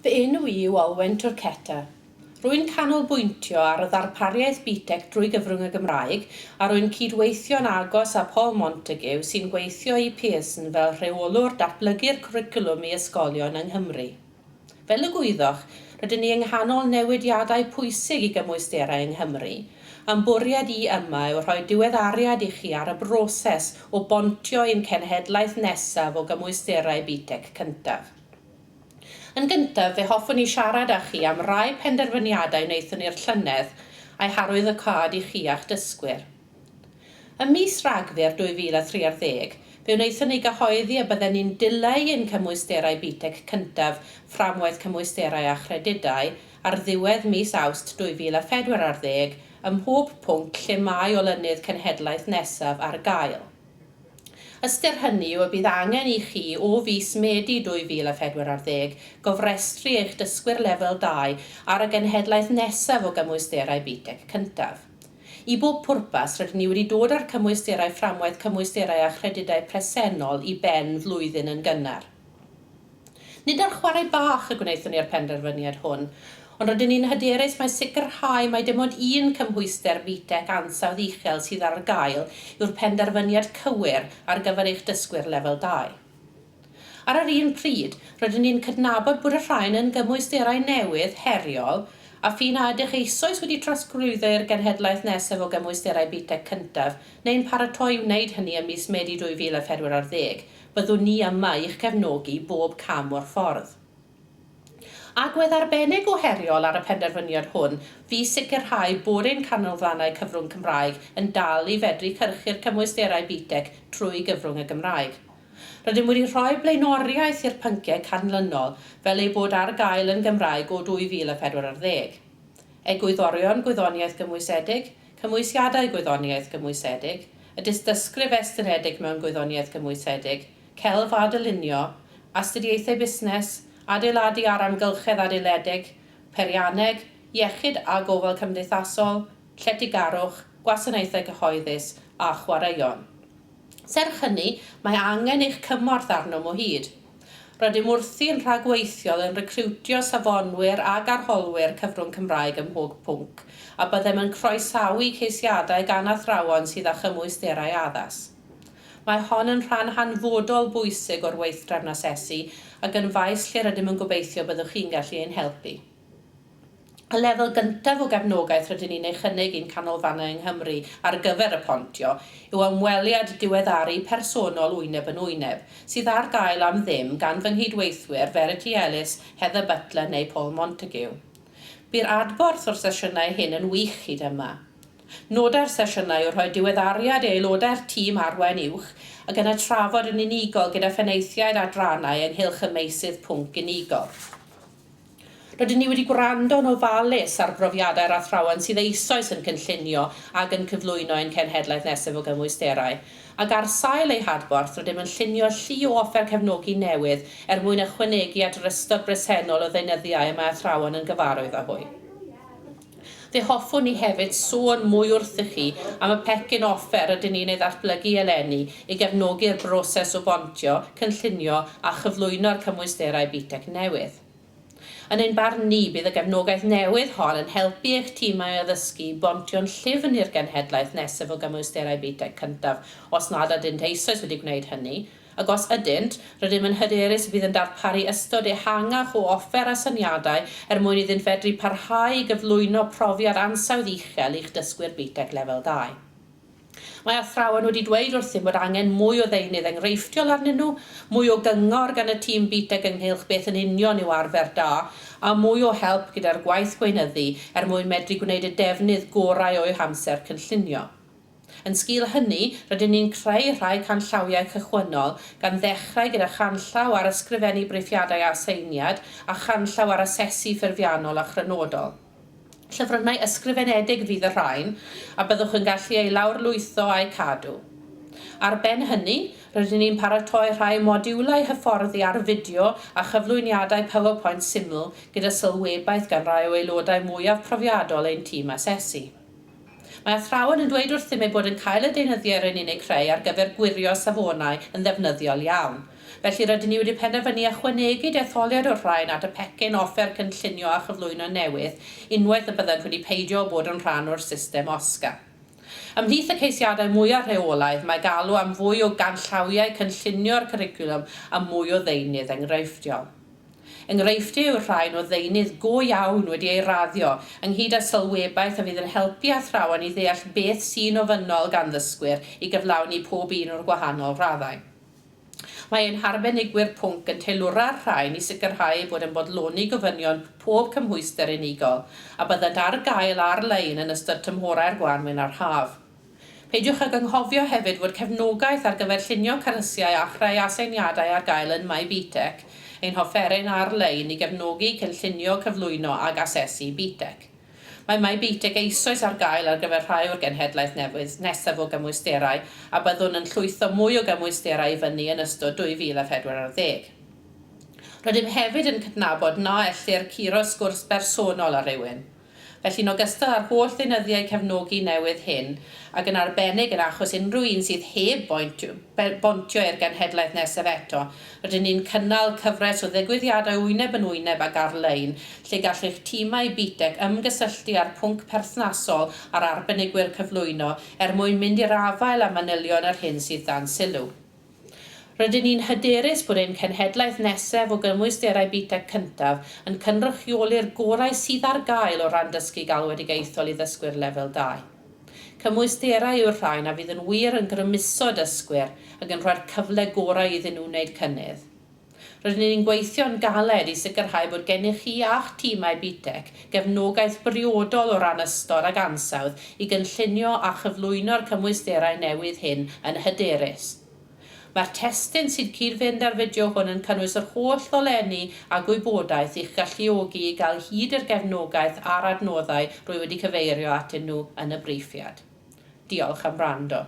Fy enw I yw Olwen Twrceta. Rwy'n canolbwyntio ar y ddarpariaeth BTEC drwy gyfrwng y Gymraeg a rwy'n cydweithio'n agos â Paul Montague sy'n gweithio i Pearson fel rheolwr datblygu'r cwricwlwm i ysgolion yng Nghymru. Fel y gwyddoch, rydyn ni yng nghanol newidiadau pwysig i gymwysterau yng Nghymru. Am bwriad I yma yw rhoi diweddariad I chi ar y broses o bontio ein cenhedlaeth nesaf o gymwysterau BTEC cyntaf. Yn gyntaf, fe hoffwn I siarad â chi am rai penderfyniadau wnaethon ni'r llynedd a'i harwydd y cad I chi a'ch dysgwyr. Ym mis Rhagfyr 2013, fe wnaethon ni gyhoeddi y bydden ni'n dileu ein cymwysterau BTEC cyntaf fframwaith cymwysterau a chredidau ar ddiwedd mis Awst 2014 ym mhob pwnc lle mae olynydd cenhedlaeth nesaf ar gael. Ystyr hynny yw y bydd angen I chi o fis Medi 2014 gofrestru eich dysgwyr lefel 2 ar y genhedlaeth nesaf o gymwysterau BTEC cyntaf. I bob pwrpas rydyn ni wedi dod â'r cymwysterau fframwaith cymwysterau a chredidau presennol I ben flwyddyn yn gynnar. Nid ar chwarae bach y gwnaethon ni'r penderfyniad hwn, ond rydyn ni'n hyderus mai sicrhau mai dim ond un cymhwyster BTEC ansawdd uchel sydd ar gael yw'r penderfyniad cywir ar gyfer eich dysgwyr lefel 2. Ar yr un pryd, rydyn ni'n cydnabod bod y rhain yn gymwysterau newydd heriol a phi nad ych eisoes wedi trosglwyddo'r genhedlaeth nesaf o gymwysterau BTEC cyntaf neu'n paratoi wneud hynny ym mis Medi 2014, byddwn ni yma i'ch cefnogi bob cam o'r ffordd. Agwedd arbennig o heriol ar y penderfyniad hwn, fi sicrhau bod ein canolfannau cyfrwng Cymraeg yn dal I fedru cyrchu'r cymwysterau BTEC trwy gyfrwng y Gymraeg. Rydym wedi rhoi blaenoriaeth i'r pynciau canlynol fel ei bod ar gael yn Gymraeg o 2014. Egwyddorion gwyddoniaeth gymwysedig, cymwysiadau gwyddoniaeth gymwysedig, y dystysgrif estynedig mewn gwyddoniaeth gymwysedig, celf a dylunio, astudiaethau busnes, adeiladu ar amgylchedd adeiledig, perianneg, iechyd a gofal cymdeithasol, lletygarwch, gwasanaethau cyhoeddus a chwaraeon. Serch hynny, mae angen eich cymorth arnom o hyd. Rydym wrthi'n rhagweithiol yn recriwtio safonwyr ag arholwyr cyfrwng Cymraeg ym mhob pwnc, a byddem yn croesawu ceisiadau gan athrawon sydd â chymwysterau addas. Mae hon yn rhan hanfodol bwysig o'r weithdrefn asesu ac yn faes lle rydym yn gobeithio byddwch chi'n gallu ein helpu. Y lefel gyntaf o gefnogaeth rydym ni'n ei chynnig i'n canolfannau yng Nghymru ar gyfer y pontio yw ymweliad diweddaru personol wyneb yn wyneb sydd ar gael am ddim gan fy nghydweithwyr Verity Ellis, Heather Butler neu Paul Montague. By'r adborth o'r sesiynau hyn yn wych hyd yma. Nodau'r sesiynau yw rhoi diweddariad I aelodau'r tîm arwain uwch ac yna trafod yn unigol gyda pheneithiaid adrannau ynghylch y meysydd pwnc unigol. Rydyn ni wedi gwrando'n ofalus ar brofiadau'r athrawon sydd eisoes yn cynllunio ac yn cyflwyno ein cenhedlaeth nesaf o gymwysterau, ac ar sail ei hadborth rydym yn llunio llu o offer cefnogi newydd mwyn ychwanegu at yr ystod bresennol o ddeunyddiau y mae athrawon yn gyfarwydd â hwy. Fe hoffwn ni hefyd sôn mwy wrth I chi am y pecyn offer rydyn ni'n ei ddatblygu eleni I gefnogi'r broses o bontio, cynllunio a chyflwyno'r cymwysterau BTEC newydd. Yn ein barn ni, bydd y gefnogaeth newydd hon yn helpu eich tîmau addysgu bontio'n llyfn i'r genhedlaeth nesaf o gymwysterau BTEC cyntaf, os nad ydynt eisoes wedi gwneud hynny, ac os ydynt, rydym yn hyderus bydd yn darparu ystod ehangach o offer a syniadau mwyn iddynt fedru parhau I gyflwyno profiad ansawdd uchel i'ch dysgwyr BTEC lefel 2. Mae athrawon wedi dweud wrthym bod angen mwy o ddeunydd enghreifftiol arnyn nhw, mwy o gyngor gan y tîm BTEC ynghylch beth yn union yw arfer da, a mwy o help gyda'r gwaith gweinyddu mwyn medru gwneud y defnydd gorau o'u hamser cynllunio. Yn sgil hynny, rydyn ni'n creu rhai canllawiau cychwynnol gan ddechrau gyda chanllaw ar ysgrifennu briefiadau a seiniad a chanllaw ar asesu ffurfiannol a chrynodol. Llyfrynau ysgrifenedig fydd y rhain, a byddwch yn gallu ei lawrlwytho a'i cadw. Ar ben hynny, rydyn ni'n paratoi rhai modiwlau hyfforddi ar fideo a chyflwyniadau PowerPoint syml gyda sylwebaeth gan rai o aelodau mwyaf profiadol ein tîm asesu. Mae athrawon yn dweud wrthym eu bod yn cael y deunyddiau rydyn ni'n ei creu ar gyfer gwirio safonau yn ddefnyddiol iawn. Felly rydyn ni wedi penderfynu ychwanegu detholiad o'r rhain at y pecyn offer cynllunio a chyflwyno newydd, unwaith y byddant wedi peidio o bod yn rhan o'r system OSCA. Ymhlith y ceisiadau mwyaf rheolaidd, mae galw am fwy o ganllawiau cynllunio'r cwricwlwm a mwy o ddeunydd enghreifftiol. Enghreifftiau yw'r rhain o ddeunydd go iawn wedi ei raddio ynghyd â sylwebaeth a fydd yn helpu athrawon i ddeall beth sy'n ofynnol gan ddysgwyr i gyflawni pob un o'r gwahanol raddau. Mae ein harbenigwyr pwnc yn teilwra'r rhain i sicrhau bod yn bodloni gofynion pob cymhwyster unigol a byddant ar gael ar-lein yn ystod tymhorau'r Gwanwyn a'r Haf. Peidiwch ag anghofio hefyd fod cefnogaeth ar gyfer llunio carysiau a chreu aseiniadau ar gael yn My BTEC, ein hofferyn ar-lein i gefnogi cynllunio cyflwyno ag asesu BTEC. Mae My BTEC eisoes ar gael ar gyfer rhai o'r genhedlaeth nesaf o gymwysterau a byddwn yn llwytho mwy o gymwysterau i fyny yn ystod 2040. Rydym hefyd yn cydnabod na ellir curo sgwrs bersonol ar rywun. Felly, yn ogystal â'r holl ddeunyddiau cefnogi newydd hyn, ac yn arbennig yn achos unrhyw un sydd heb bontio i'r genhedlaeth nesaf eto, rydyn ni'n cynnal cyfres o ddigwyddiadau wyneb yn wyneb ag ar-lein, lle gallwch tîmau BTEC ymgysylltu ar pwnc perthnasol ar arbenigwyr cyflwyno mwyn mynd i'r afael a manylion ar hyn sydd dan sylw. Rydyn ni'n hyderus bod ein cenhedlaeth nesaf o gymwysterau BTEC cyntaf yn cynrychioli'r gorau sydd ar gael o ran dysgu galwedigaethol i ddysgwyr lefel 2. Cymwysterau yw'r rhain a fydd yn wir yn grymuso dysgwyr ac yn rhoi'r cyfle gorau iddyn nhw wneud cynnydd. Rydyn ni'n gweithio'n galed i sicrhau bod gennych chi a'ch tîmau BTEC gefnogaeth briodol o ran ystod ag ansawdd i gynllunio a chyflwyno'r cymwysterau newydd hyn yn hyderus. Mae'r testyn sydd cyd-fynd â'r fideo hwn yn cynnwys yr holl ddolenni a gwybodaeth i'ch galluogi i gael hyd i'r gefnogaeth a'r adnoddau rwy wedi cyfeirio atyn nhw yn y briefiad. Diolch am wrando.